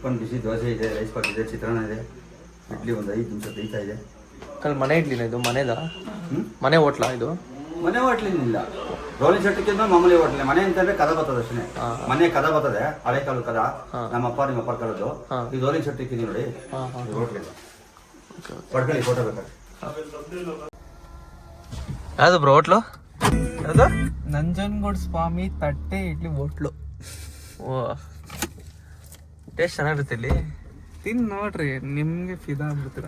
Tiffin ಬಿಸಿ ದೋಸೆ ಇದೆ, rice Baat ಇದೆ, ಚಿತ್ರಾನ್ನ ಇದೆ, ಇಡ್ಲಿ ಒಂದು 5 ನಿಮಿಷ ಬೇಯ್ತಾ ಇದೆ. ಕಲ್ ಮನೆ ಇಡ್ಲಿನ ಇದು ಮನೆದ ಮನೆ ಹೋಟ್ಲಾ ಇದು? ಮನೆ ಹೋಟ್ಲಿನಿಲ್ಲ, ರೋಲಿಂಗ್ ಸೆಟ್ಟಿಂದ ಮಾಮೂಲಿ ಹೋಟ್ಲೆ. ಮನೆ ಅಂತಂದ್ರೆ ಕದ ಬರ್ತದೆ ಅಷ್ಟೇ. ಮನೆ ಕದ ಬರ್ತದೆ, ಹಳೆ ಕಾಲದ ಕದ, ನಿಮ್ಮ ಅಪ್ಪ ಕಲದ್ದು. ಇದು ರೋಲಿಂಗ್ ಸೆಟ್ ಇಕ್ಕಿದೀವಿ ನೋಡಿ, ಹೋಟ್ಲೆ. ಪಡ್ಕೊಳ್ಳಿ ಫೋಟೋ ಬೇಕಾದ್ರೆ. ಯಾವುದು ಬ್ರೋ ಹೋಟ್ಲು? ಯಾವುದು? ನಂಜನಗೂಡು ಸ್ವಾಮಿ ತಟ್ಟೆ ಇಡ್ಲಿ ಹೋಟ್ಲು. ಓ, ಟೇಸ್ಟ್ ಚೆನ್ನಾಗಿರುತ್ತೆ ಇಲ್ಲಿ. ತಿನ್ ನೋಡ್ರಿ, ನಿಮ್ಗೆ ಫಿದಾ ಆಗ್ಬಿಡ್ತೀರ.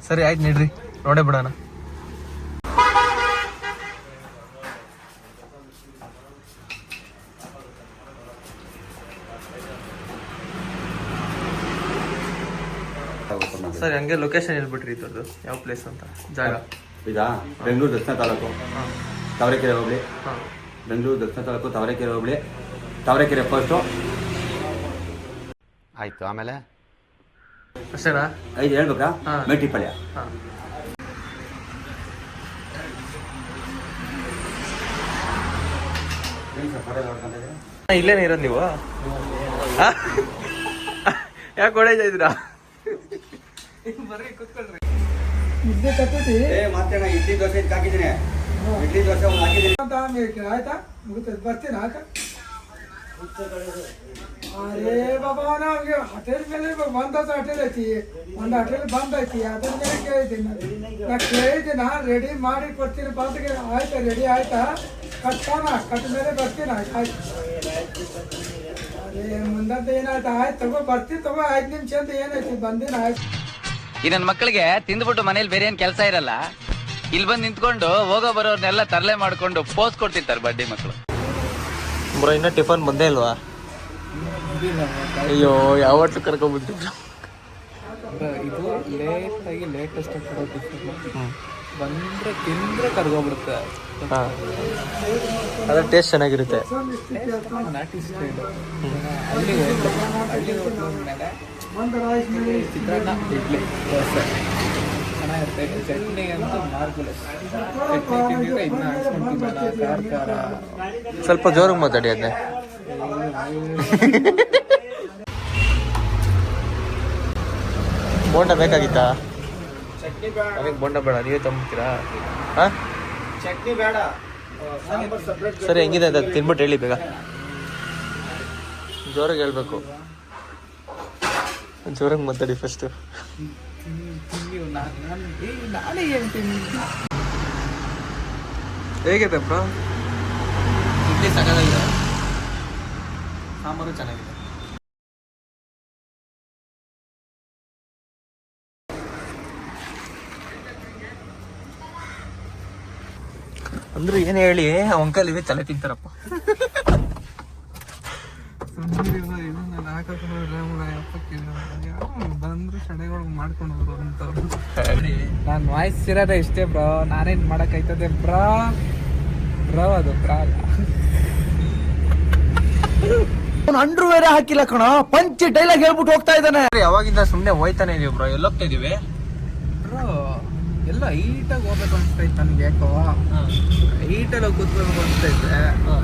ಸರಿ ಆಯ್ತು ನಡ್ರಿ, ನೋಡೇ ಬಿಡೋಣ. ಸರಿ, ಹಂಗೆ ಲೊಕೇಶನ್ ಹೇಳ್ಬಿಟ್ರಿ ಇದ್ರದ್ದು, ಯಾವ ಪ್ಲೇಸ್ ಅಂತ ಜಾಗ? ಇದಾ ಬೆಂಗಳೂರು ದಕ್ಷಿಣ ತಾಲೂಕು, ತಾವರೆಕೆರೆ ಹೋಬಳಿ. ಬೆಂಗಳೂರು ದಕ್ಷಿಣ ತಾಲೂಕು, ತಾವರೆಕೆರೆ ಹೋಬಳಿ. ತಾವರೆಕೆರೆ ಫಸ್ಟು ಆಯ್ತು. ಆಮೇಲೆ ಅಷ್ಟೇನಾ? 5 ಹೇಳ್ಬೇಕಾ? ಮೇಟಿಪಾಳ್ಯ. ಇಲ್ಲೇನೇ ಇರೋದು ನೀವು? ಯಾಕೆ ಹೊಡೆಯ್ತಾ ಇದ್ದೀರಾ? ಬರ್ರಿ ಕೂತ್ಕೊಳ್ರಿ. ಮತ್ತೆ ಇಡ್ಲಿ ದೋಸೆ ಹಾಕಿದ್ದೀನಿ, ಇಡ್ಲಿ ದೋಸೆ ಒಂದು ಹಾಕಿದ್ದೀನಿ. ಆಯ್ತಾ, ಮುಗಿತದೆ, ಬರ್ತೀನಿ. ಅರೆ ಬಾಬಾ, ನಮ್ಗೆ ಹೋಟೆಲ್ ಮೇಲೆ ಬಂದ ಹೋಟೆಲ್ ಐತಿ, ಒಂದು ಹೋಟೆಲ್ ಬಂದ್ ಐತಿ, ಅದ್ರ ಮೇಲೆ ಕೇಳಿದ್ದೀನಿ. ನಾ ಕೇಳಿದ್ದೀನ, ರೆಡಿ ಮಾಡಿ ಕೊಡ್ತೀನಿ ಬಾತ್ಗೆ. ಆಯ್ತಾ, ರೆಡಿ ಆಯ್ತಾ? ಕಟ್ಟಾನ, ಕಟ್ಟ ಮೇಲೆ ಬರ್ತೀನಿ. ಆಯ್ತು. ಅರೆ ಮುಂದಂತ ಏನಾಯ್ತು? ಆಯ್ತು ತಗೋ, ಬರ್ತೀನಿ ತಗೋ. 5 ನಿಮಿಷ ಅಂತ ಏನೈತಿ, ಬಂದಿನ. ಆಯ್ತು. ಈ ನನ್ನ ಮಕ್ಕಳಿಗೆ ತಿಂದ್ಬಿಟ್ಟು ಮನೇಲಿ ಬೇರೆ ಏನ್ ಕೆಲಸ ಇರಲ್ಲ, ಇಲ್ಲಿ ಬಂದು ನಿಂತ್ಕೊಂಡು ಹೋಗೋ ಬರೋರ್ನೆಲ್ಲ ತರಲೆ ಮಾಡ್ಕೊಂಡು ಪೋಸ್ ಕೊಡ್ತಿರ್ತಾರೆ ಬಡ್ಡಿ ಮಕ್ಕಳು. ಬ್ರೋ ಇನ್ನೂ ಟಿಫನ್ ಬಂದೇ ಇಲ್ವಾ? ಅಯ್ಯೋ, ಯಾವ ಹೋಟ್ಲು ಕರ್ಕೊಂಡ್ಬಿಟ್ಟಿದ್ರು? ಇದು ಲೇಟಾಗಿ ಲೇಟೆಸ್ಟ್ ಕೊಡೋ ಟಿಫನ್ ಬಂದ್ರೆ ತಿಂದ್ರೆ ಕರ್ಗೋಗ್ಬಿಡುತ್ತೆ. ಅದ್ರ ಟೇಸ್ಟ್ ಚೆನ್ನಾಗಿರುತ್ತೆ. ನಾಟಿ ಸ್ಟೈಲು. ಹಳ್ಳಿ ಹೋಟ್ಲ ಮೇಲೆ ಚಿತ್ರಾನ್ನ, ಇಡ್ಲಿ, ದೋಸೆ ಚೆನ್ನಾಗಿರುತ್ತೆ. ಚಟ್ನಿ ಅಂತೂ ಮಾರ್ಗುಲೆಸ್. ಚಟ್ನಿ ತಿಂದಿದ್ರೆ ಇದನ್ನ ಹಾಕ್ಸ್ಕೊಂಡು ಖಾರ ಸ್ವಲ್ಪ ಜೋರಾಗಿ ಮಾತಾಡಿ ಅದನ್ನೇ. ಬೋಂಡ ಬೇಕಾಗಿತ್ತಾ? ಚಟ್ನಿ ಬೇಡ. ನನಗೆ ಬೋಂಡ ಬೇಡ, ನೀವೇ ತಂಬಿಡ್ತೀರಾ? ಹಾಂ, ಚಟ್ನಿ ಬೇಡ. ಸರಿ, ಹೆಂಗಿದೆ ಅಂತ ತಿನ್ಬಿಟ್ಟು ಹೇಳಿ ಬೇಗ. ಜೋರಾಗಿ ಹೇಳ್ಬೇಕು, ಜೋರಾಗಿ ಮಾತಾಡಿ ಫಸ್ಟು. ನಾನೇ ಹೇಳ್ತೀನಿ. ಹೇಗಿದೆ ಬ್ರೋ? ಇಡ್ಲಿ ಸಕ್ಕತ್ತಾಗಿದೆ, ಸಾಂಬಾರು ಚೆನ್ನಾಗಿದೆ. ಅಂದ್ರೆ ಏನು ಹೇಳಿ, ಅಂಕಲ್ ಇವೇ ತಲೆ ತಿಂತಾರಪ್ಪ. ಬಂದ್ರು ಸಡೆಗಳು ಮಾಡ್ಕೊಂಡು ಹೋಗೋಂಥವ್ರು. ನಾನು ವಾಯ್ಸ್ ಇರೋದೇ ಇಷ್ಟೇ ಬ್ರೋ, ನಾನೇನ್ ಮಾಡಕ್ಕಾಯ್ತದೆ ಬ್ರೋ? ಬ್ರೋ ಅದು ಬ್ರಾ ಅಲ್ಲ. ಅಂಡ್ರು ಬೇರೆ ಹಾಕಿಲ್ಲ ಕಣ, ಪಂಚ್ ಡೈಲಾಗ್ ಹೇಳ್ಬಿಟ್ಟು ಹೋಗ್ತಾ ಇದ್ದಾನೆ. ಯಾವಾಗಿಂದ ಸುಮ್ಮನೆ ಹೋಯ್ತಾನೆ ಇದೀವಿ ಬ್ರೋ. ಎಲ್ಲೋಗ್ತಾ ಇದೀವಿ ಬ್ರೋ? ಎಲ್ಲ ಹೈಟಾಗಿ ಹೋಗ್ಬೇಕು ಅನ್ಸ್ತೈತೆ ನನ್ಗೆ. ಯಾಕೋ ಹೈಟಲ್ಲಿ ಹೋಗಿ ಕೂತ್ಬೇಕು ಅನ್ಸ್ತೈತೆ.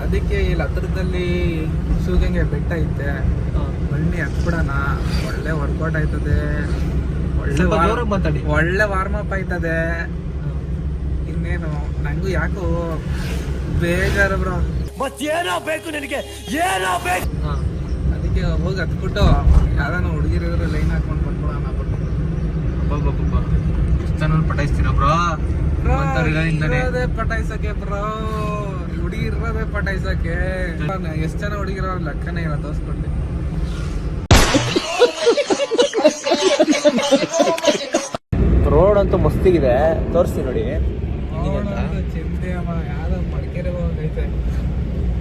ಅದಕ್ಕೆ ಇಲ್ಲಿ ಹತ್ರದಲ್ಲಿ ಶಿವಗಂಗೆ ಬೆಟ್ಟ ಐತೆ, ಬನ್ನಿ ಹತ್ಬಿಡೋಣ. ಒಳ್ಳೆ ವರ್ಕೌಟ್ ಆಯ್ತದೆ, ಒಳ್ಳೆ ವಾರ್ಮ್ ಅಪ್ ಆಯ್ತದೆ. ಇನ್ನೇನು ನಂಗೂ ಯಾಕೋ ಬೇಜಾರು ಬ್ರೋ. ಮತ್ತೇನೋ ಬೇಕು ನಿನಗೆ, ಏನೋ ಬೇಕು? ಅದಕ್ಕೆ ಹೋಗಿ ಹತ್ಬಿಟ್ಟು ಯಾವ್ದಾನ ಹುಡುಗಿರಿದ್ರೆ ಲೈನ್ ಹಾಕೊಂಡು ಬಂದ್ಬಿಡೋಣ. Channel ಪಟಾಯಿಸ್ತೀರ bro? ಇರೋದೇ ಪಟಾಯಿಸಕ್ಕೆ ಬ್ರೋ, ಹುಡುಗಿರೋದೇ ಪಟಾಯಿಸಕ್ಕೆ. ಎಷ್ಟು ಜನ ಹುಡುಗಿರೋ ಲೆಕ್ಕನೇ ಇಲ್ಲ, ತೋರಿಸ್ಕೊಡ್ಲಿ. ರೋಡ್ ಅಂತೂ ಮಸ್ತಿಗಿದೆ, ತೋರಿಸ್ತೀನಿ ನೋಡಿ. ಚಿಂತೆ ಅಮ್ಮ, ಯಾವ್ದೋ ಮಡಿಕೇರಿಗೆ ಹೋಗೈತೆ.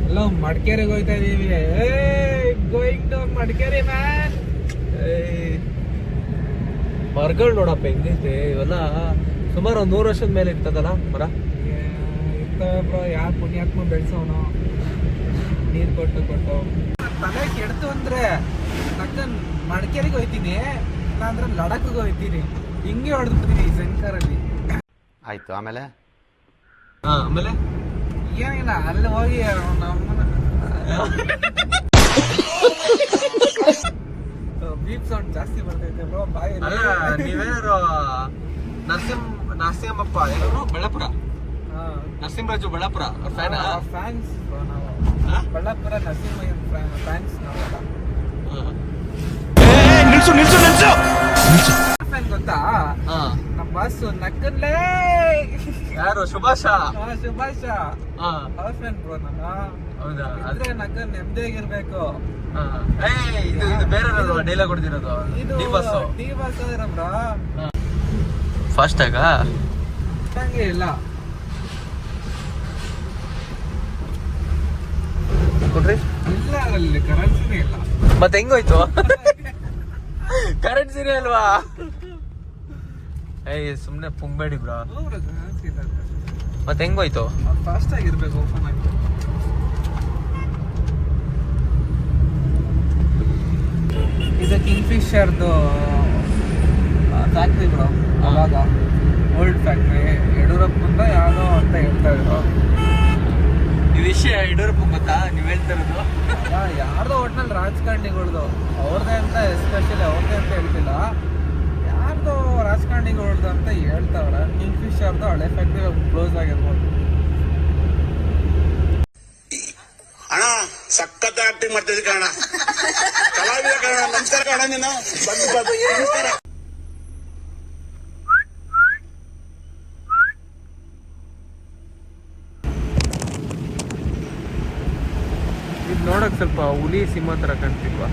ಎಲ್ಲ ಮಡಿಕೇರಿಗೆ ಹೋಗ್ತಾ ಇದೀವಿ. Going to Madikeri man. ಮರಗಳು ನೋಡಪ್ಪ ಹೆಂಗೈತೆ ಇವೆಲ್ಲ. ಸುಮಾರು 100 ವರ್ಷದ ಮೇಲೆ ಇರ್ತದಲ್ಲ ಮರ. ಇರ್ತವೆ ಬ್ರೋ, ಯಾರು ಪುಣ್ಯಾತ್ಮ ಬೆಳೆಸೋನು, ನೀರು ಕೊಟ್ಟು ತಲೆ ಕೆಡ್ತು ಅಂದ್ರೆ ಮಡಿಕೇರಿಗೆ ಹೋಗ್ತೀನಿ, ಇಲ್ಲಾಂದ್ರೆ ಲಡಾಖಿಗೆ ಹೋಗ್ತೀನಿ. ಹಿಂಗೆ ಹೊಡೆದ್ಬಿಡ್ತೀನಿ ಈ ಸೆನ್ಕರಲ್ಲಿ. ಆಯ್ತು. ಆಮೇಲೆ ಆಮೇಲೆ ಏನಿಲ್ಲ, ಅಲ್ಲಿ ಹೋಗಿ ನಮ್ಮನ್ನ ಬೀಪ್ ಸೌಂಡ್ ಜಾಸ್ತಿ ಬರ್ತೈತೆ ಬ್ರೋ ಬಾಯಿ. ಅಲ್ಲ ನೀವೇನಾರು ನರಸಿಂಹಪ್ಪ ಏನೋ ಬಳ್ಳಾಪುರ ನರಸಿಂಹರಾಜು ಬಳ್ಳಾಪುರ ಅವ್ರ ಫ್ಯಾನ್ ಫ್ಯಾನ್ಸ್ ನಾವು ಬಳ್ಳಾಪುರ ನರಸಿಂಹಯ್ಯನ್ ಫ್ಯಾನ್ಸ್ ನಾವೆಲ್ಲ. ಫ್ಯಾನ್ ಗೊತ್ತಾ ನಮ್ಮ ಬಾಸ್ ನಕ್ಕನ್ಲೇ ಯಾರು ಸುಭಾಷ ಸುಭಾಷ ಅವ್ರ ಫ್ಯಾನ್ ಬ್ರೋ ನಾನು. ಹೌದಾ ಆದ್ರೆ ನಕ್ಕನ್ ನೆಮ್ಮದಿಯಾಗಿರ್ಬೇಕು. ಇದು ಬೇರೆ ಡೈಲಾಗ್ ಹೊಡೆದಿರೋದು ಇದು ಡಿ ಬಾಸ್ ಬ್ರೋ ಫಾಸ್ಟ್ ಆಗ ಹಂಗೆ ಇಲ್ಲ ಕೊಡ್ರಿ ಇಲ್ಲ ಅಲ್ಲಿ ಕರೆನ್ಸಿನೇ ಇಲ್ಲ. ಮತ್ತೆ ಹೆಂಗೋಯ್ತು ಕರೆನ್ಸಿನೇ ಅಲ್ವಾ? ಸುಮ್ನೆ ಪುಂಬೇಡಿ ಬ್ರೋ. ಮತ್ತೆ ಹೆಂಗೋಯ್ತು? ಫಾಸ್ಟ್ ಆಗಿರ್ಬೇಕು ಓಪನ್ ಆಗಿ. ಇದು ಕಿಂಗ್ ಫಿಶರ್ದು ಫ್ಯಾಕ್ಟ್ರಿ ಬ್ರೋ. ಅವಾಗ ಓಲ್ಡ್ ಫ್ಯಾಕ್ಟ್ರಿ ಯಡಿಯೂರಪ್ಪಂದ ಯಾವ್ದೋ ಅಂತ ಹೇಳ್ತಾ ಇದ್ರು. ಈ ವಿಷಯ ಯಡಿಯೂರಪ್ಪ ಗೊತ್ತಾ ನೀವ್ ಹೇಳ್ತಾ ಇರೋದು? ಯಾರ್ದೋ ಒಟ್ನಲ್ಲಿ ರಾಜಕಾರಣಿಗಳ್ದು ಅವ್ರದೇ ಅಂತ ಎಸ್ಪೆಷಲಿ ಅವ್ರದೇ ಅಂತ ಹೇಳ್ತಿಲ್ಲ, ಯಾರ್ದೋ ರಾಜಕಾರಣಿಗಳ್ದು ಅಂತ ಹೇಳ್ತಾವ್ರೆ. ಕಿಂಗ್ ಫಿಶರ್ದು ಹಳೆ ಫ್ಯಾಕ್ಟ್ರಿ ಕ್ಲೋಸ್ ಆಗಿರ್ಬೋದು. ಅಣ್ಣ ಸಖತ್ ಆಕ್ಟಿಂಗ್ ಮಾಡ್ತಿದ್ದೆ ಕಣ, ಕಲಾವಿದ ಕಣ. ನಮಸ್ಕಾರ ಕಣ, ನೀನು ನಮಸ್ಕಾರ. ಇದು ನೋಡಕ್ ಸ್ವಲ್ಪ ಹುಲಿ ಸಿಂಹ ತರ ಕಾಣ್ತಿಲ್ವಾ?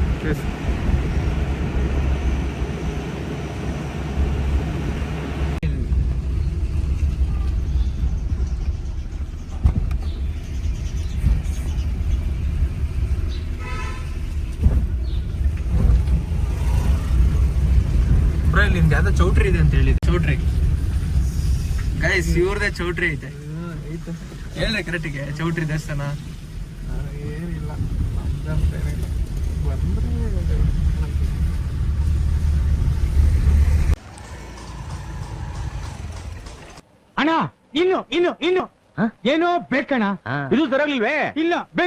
ನಿಮ್ದು ಯಾವ್ದೋ ಚೌಟ್ರಿ ಇದೆ ಅಂತ ಹೇಳಿದ್ದೆ. ಚೌಟ್ರಿ ಗೈಸ್ ಇವ್ರದೇ ಚೌಟ್ರಿ ಐತೆ. ಹೇಳ್ರಿ ಕರೆಕ್ಟಿಗೆ ಚೌಟ್ರಿ ದೇವಸ್ಥಾನ ಏನಿಲ್ಲ ನಮ್ದಂತೇನಿಲ್ಲ. ಬಂದ್ರೆ ಅಣ್ಣ ಇನ್ನು ಏನು ಬೇಕಣ್ಣ? ಇದು ತರಲಿಲ್ವೇ? ಇಲ್ಲ ಬೇಕು.